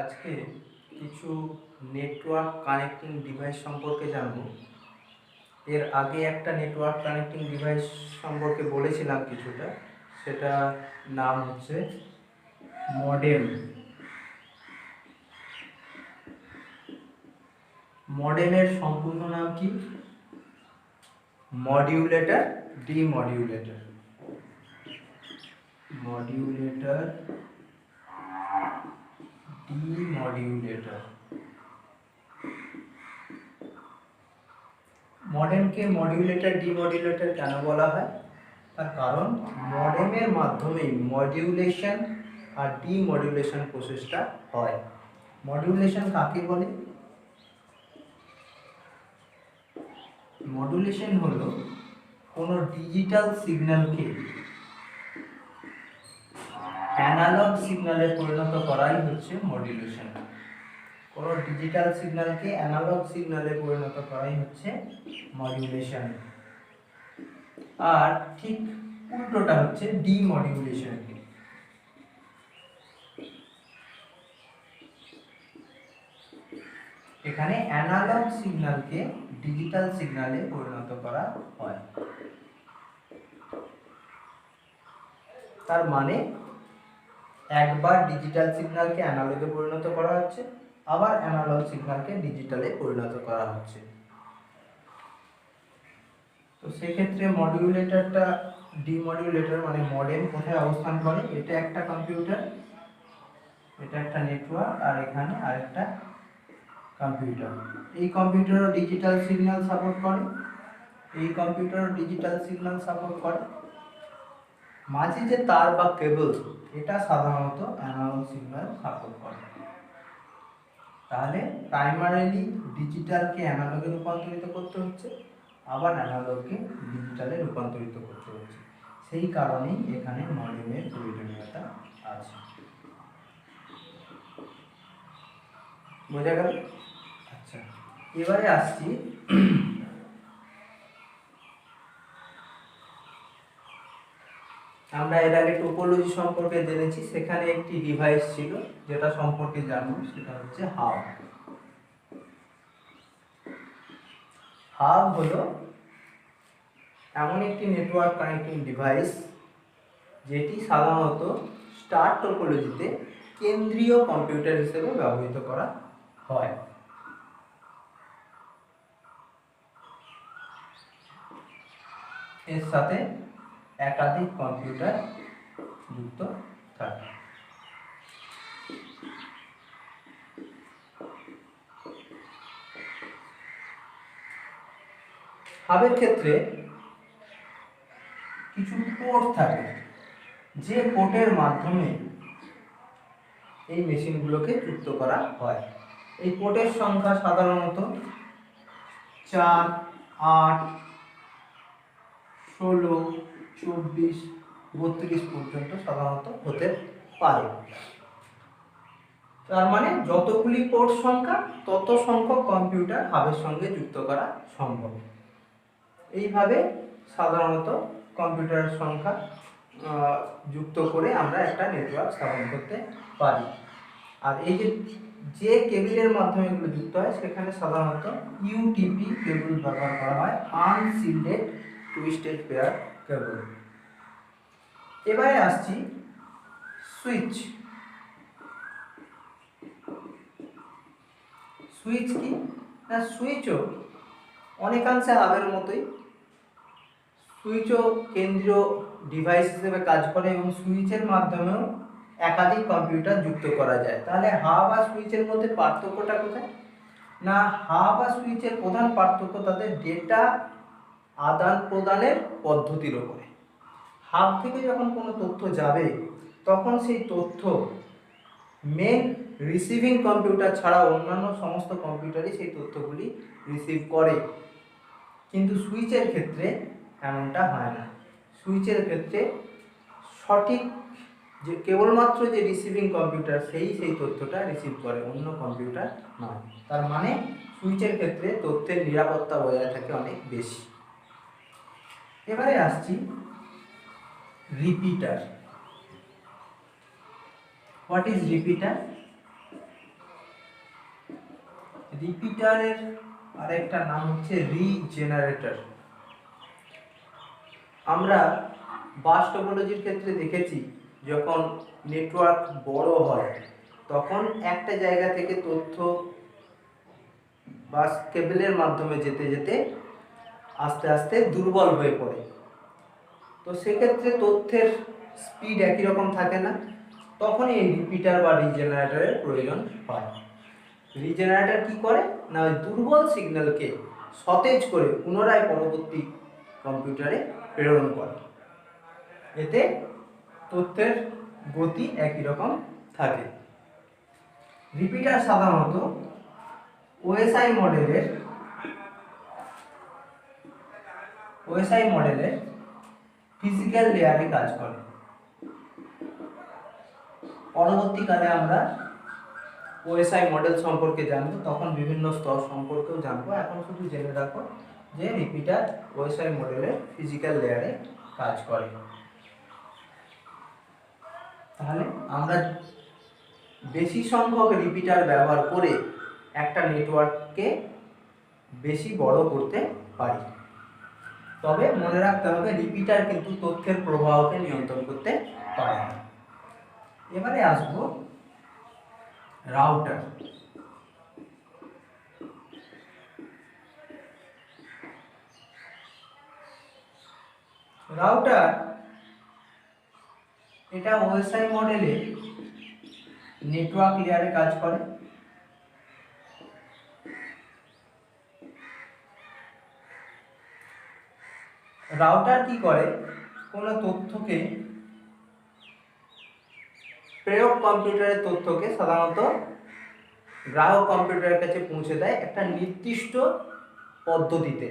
আজকে কিছু network connecting device সম্পর্কে জানব। এর আগে একটা নেটওয়ার্ক কানেক্টিং ডিভাইস সম্পর্কে বলেছিলাম কিছুটা, সেটা নাম হচ্ছে মডেম। মডেমের সম্পূর্ণ নাম কি? মডিউলেটর ডিমডিউলেটর। মডিউলেটর ডিমডিউলেটর। মডেমকে মডিউলেটর ডিমডিউলেটর কেন বলা হয়? তার কারণ মডেমের মাধ্যমেই মডিউলেশন আর ডিমডিউলেশন প্রসেসটা হয়। মডিউলেশন কাকে বলে? মডুলেশন হলো কোনো ডিজিটাল সিগন্যালকে অ্যানালগ সিগন্যালে পরিণত করাই হচ্ছে মডুলেশন। কোনো ডিজিটাল সিগন্যালকে অ্যানালগ সিগন্যালে পরিণত করাই হচ্ছে মডুলেশন। আর ঠিক উল্টোটা হচ্ছে ডিমডিউলেশন। এখানে অ্যানালগ সিগন্যালকে ডিজিটাল সিগন্যালে পরিণত করা হয়। তার মানে একবার ডিজিটাল সিগন্যালকে অ্যানালগে পরিণত করা হচ্ছে, আবার অ্যানালগ সিগন্যালকে ডিজিটালে পরিণত করা হচ্ছে। তো সেক্ষেত্রে মডিউলেটরটা ডিমডিউলেটর মানে মডেম কোথায় অবস্থান করে? এটা একটা কম্পিউটার, এটা একটা নেটওয়ার্ক, আর এখানে আরেকটা কম্পিউটার। এই কম্পিউটারও ডিজিটাল সিগন্যাল সাপোর্ট করে, এই কম্পিউটারও ডিজিটাল সিগন্যাল সাপোর্ট করে। মাঝে যে তার বা কেবল, এটা সাধারণত অ্যানালগ সিগন্যাল সাপোর্ট করে। তাহলে প্রাইমারিলি ডিজিটালকে অ্যানালগে রূপান্তরিত করতে হচ্ছে, আবার অ্যানালগকে ডিজিটালে রূপান্তরিত করতে হচ্ছে। সেই কারণেই এখানে মডেমের প্রয়োজনীয়তা আছে। বোঝা গেল? আচ্ছা, এবারে আসছি আমরা এর আগে টোপোলজি সম্পর্কে জেনেছি, সেখানে একটি ডিভাইস ছিল যেটা সম্পর্কে জানবো, সেটা হচ্ছে হাব। হাব হলো এমন একটি নেটওয়ার্ক কানেক্টিং ডিভাইস যেটি সাধারণত স্টার টোপোলজিতে কেন্দ্রীয় কম্পিউটার হিসেবে ব্যবহৃত করা হয়। এর সাথে একাধিক কম্পিউটার যুক্ত থাকে। হাবের ক্ষেত্রে কিছু পোর্ট থাকে, যে পোর্টের মাধ্যমে এই মেশিনগুলোকে যুক্ত করা হয়। এই পোর্টের সংখ্যা সাধারণত 4, 8, 16, 24, 32 পর্যন্ত সাধারণত হতে পারে। তার মানে যতগুলি পোর্ট সংখ্যা তত সংখ্যক কম্পিউটার হাবের সঙ্গে যুক্ত করা সম্ভব। এইভাবে সাধারণত কম্পিউটারের সংখ্যা যুক্ত করে আমরা একটা নেটওয়ার্ক স্থাপন করতে পারি। আর এই যে কেবলের মাধ্যমে এগুলো যুক্ত হয়, সেখানে সাধারণত ইউটিপি কেবল ব্যবহার করা হয়, আনশিল্ডেড টুইস্টেড পেয়ার কেবল। এবারে আসছি সুইচ। সুইচ কি না, সুইচও অনেকাংশে হাবের মতোই। সুইচও কেন্দ্রীয় ডিভাইস হিসেবে কাজ করে এবং সুইচের মাধ্যমেও একাধিক কম্পিউটার যুক্ত করা যায়। তাহলে হাব আর সুইচের মধ্যে পার্থক্যটা কোথায়? না, হাব আর সুইচের প্রধান পার্থক্য তাদের ডেটা আদান প্রদানের পদ্ধতির ওপরে। হাব থেকে যখন কোনো তথ্য যাবে, তখন সেই তথ্য মেন রিসিভিং কম্পিউটার ছাড়া অন্যান্য সমস্ত কম্পিউটারই সেই তথ্যগুলি রিসিভ করে। কিন্তু সুইচের ক্ষেত্রে এমনটা হয় না। সুইচের ক্ষেত্রে সঠিক যে কেবলমাত্র যে রিসিভিং কম্পিউটার সেই তথ্যটা রিসিভ করে, অন্য কম্পিউটার নয়। তার মানে সুইচের ক্ষেত্রে তথ্যের নিরাপত্তা বজায় থাকে অনেক বেশি। এবারে আসছি রিপিটার। What is repeater? রিপিটারের আরেকটা নাম হচ্ছে রিজেনারেটর। আমরা বাস টোপোলজির ক্ষেত্রে দেখেছি যখন নেটওয়ার্ক বড় হয় তখন একটা জায়গা থেকে তথ্য বাস কেবলের মাধ্যমে যেতে যেতে আস্তে আস্তে দুর্বল হয়ে পড়ে। তো সেক্ষেত্রে তথ্যের স্পিড একই রকম থাকে না, তখন এই রিপিটার বা রিজেনারেটরের প্রয়োজন হয়। রিজেনারেটর কি করে না ওই দুর্বল সিগন্যালকে সতেজ করে পুনরায় পরবর্তী কম্পিউটারে প্রেরণ করে, এতে তথ্যের গতি একই রকম থাকে। রিপিটার সাধারণত ওএসআই মডেলের ফিজিক্যাল লেয়ারে কাজ করে। পরবর্তীকালে আমরা ওএসআই মডেল সম্পর্কে জানবো, তখন বিভিন্ন স্তর সম্পর্কেও জানবো। এখন শুধু জেনে রাখো যে রিপিটার ওএসআই মডেলের ফিজিক্যাল লেয়ারে কাজ করে। তাহলে আমরা বেশি সংখ্যক রিপিটার ব্যবহার করে একটা নেটওয়ার্ককে বেশি বড় করতে পারি। তবে মনে রাখতে হবে রিপিটার কিন্তু তথ্যের প্রবাহকে নিয়ন্ত্রণ করতে পারে না। এবারে আসবো রাউটার। রাউটার এটা ওএসআই মডেলে নেটওয়ার্ক লেয়ারে কাজ করে। রাউটার কি করে, কোনো তথ্যকে প্রেরক কম্পিউটারের তথ্যকে সাধারণত গ্রাহক কম্পিউটারের কাছে পৌঁছে দেয় একটা নির্দিষ্ট পদ্ধতিতে।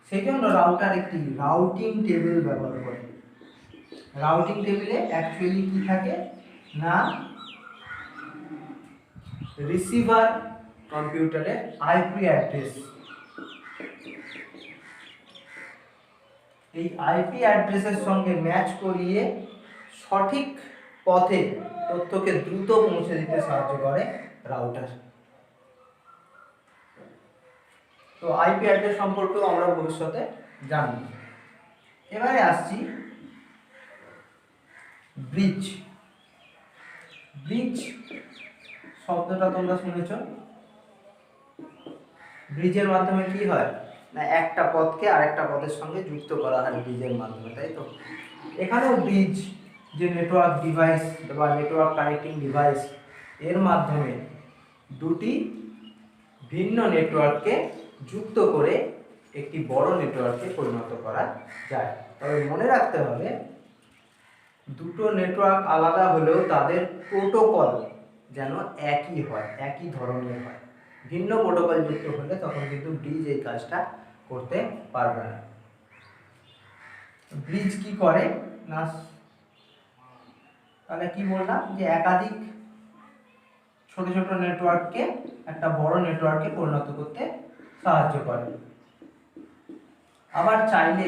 সেই জন্য রাউটার একটি রাউটিং টেবিল ব্যবহার করে। রাউটিং টেবিলে অ্যাকচুয়ালি কি থাকে না রিসিভার কম্পিউটারের আইপি অ্যাড্রেস, এই আইপি অ্যাড্রেসের সঙ্গে ম্যাচ করিয়ে সঠিক পথে তথ্যকে দ্রুত পৌঁছে দিতে সাহায্য করে রাউটার। তো আইপি অ্যাড্রেস সম্পর্কেও আমরা ভবিষ্যতে জানব। এবারে আসছি ব্রিজ। ব্রিজ শব্দটা তোমরা শুনেছ। ব্রিজের মাধ্যমে কি হয় না একটা পথকে আরেকটা পথের সঙ্গে যুক্ত করা হয় ব্রিজের মাধ্যমে, তাই তো? এখানেও ব্রিজ যে নেটওয়ার্ক ডিভাইস বা নেটওয়ার্ক কানেক্টিং ডিভাইস, এর মাধ্যমে দুটি ভিন্ন নেটওয়ার্ককে যুক্ত করে একটি বড় নেটওয়ার্কে পরিণত করা যায়। তবে মনে রাখতে হবে দুটো নেটওয়ার্ক আলাদা হলেও তাদের প্রোটোকল যেন একই হয়, একই ধরনের হয়। ভিন্ন প্রোটোকল যুক্ত হলে তখন কিন্তু ব্রিজ এই কাজটা করতে পারবে না। ব্রিজ কি করে না, তাহলে কি বললাম যে একাধিক ছোট ছোট নেটওয়ার্ককে একটা বড় নেটওয়ার্কে পরিণত করতে সাহায্য করে। আবার চাইলে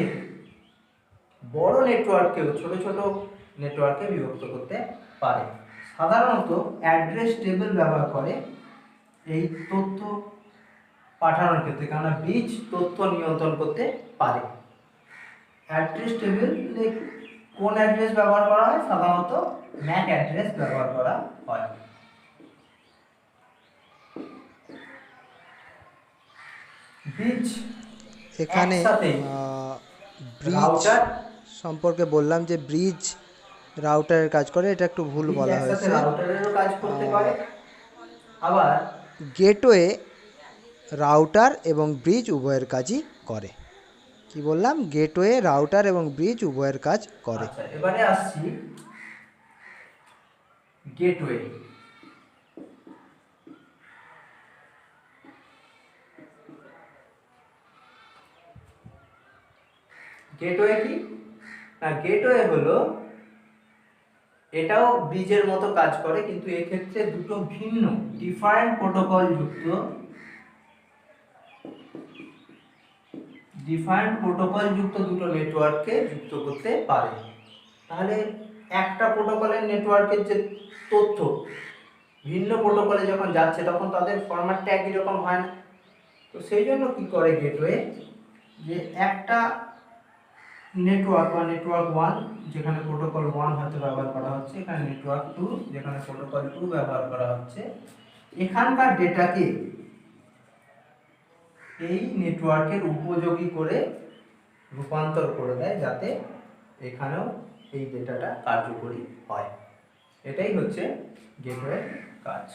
বড় নেটওয়ার্ককেও ছোট ছোট নেটওয়ার্কে বিভক্ত করতে পারে। সাধারণত অ্যাড্রেস টেবিল ব্যবহার করে এই তথ্য পাঠানোর ক্ষেত্রে, কারণ ব্রিজ তথ্য নিয়ন্ত্রণ করতে পারে। অ্যাড্রেস টেবিলে কোন অ্যাড্রেস ব্যবহার করা হয়? সাধারণত ম্যাক অ্যাড্রেস ব্যবহার করা হয়। ব্রিজ এখানে ব্রিজ সম্পর্কে বললাম যে ব্রিজ রাউটারের কাজ করে, এটা একটু ভুল বলা হয়েছে। রাউটারেরও কাজ করতে পারে। আবার গেটওয়ে রাউটার এবং ব্রিজ উভয়ের কাজই করে। কি বললাম? গেটওয়ে রাউটার এবং ব্রিজ উভয়ের কাজ করে। আচ্ছা, এবারে আসছি গেটওয়ে। গেটওয়ে কি না, গেটওয়ে হলো এটাও ব্রিজের মতো কাজ করে, কিন্তু এক্ষেত্রে দুটো ভিন্ন ডিফারেন্ট প্রোটোকল যুক্ত দুটো নেটওয়ার্ককে যুক্ত করতে পারে। তাহলে একটা প্রোটোকলের নেটওয়ার্কের যে তথ্য ভিন্ন প্রোটোকলে যখন যাচ্ছে তখন তাদের ফরম্যাটটা একই রকম হয় না। তো সেই জন্য কি করে গেটওয়ে, যে একটা নেটওয়ার্ক বা নেটওয়ার্ক 1 যেখানে প্রোটোকল 1 হয়তো ব্যবহার করা হচ্ছে, এখানে নেটওয়ার্ক 2 যেখানে প্রোটোকল 2 ব্যবহার করা হচ্ছে, এখানকার ডেটাকে এই নেটওয়ার্কের উপযোগী করে রূপান্তর করে দেয় যাতে এখানেও এই ডেটাটা কার্যকরী হয়। এটাই হচ্ছে গেটওয়ের কাজ।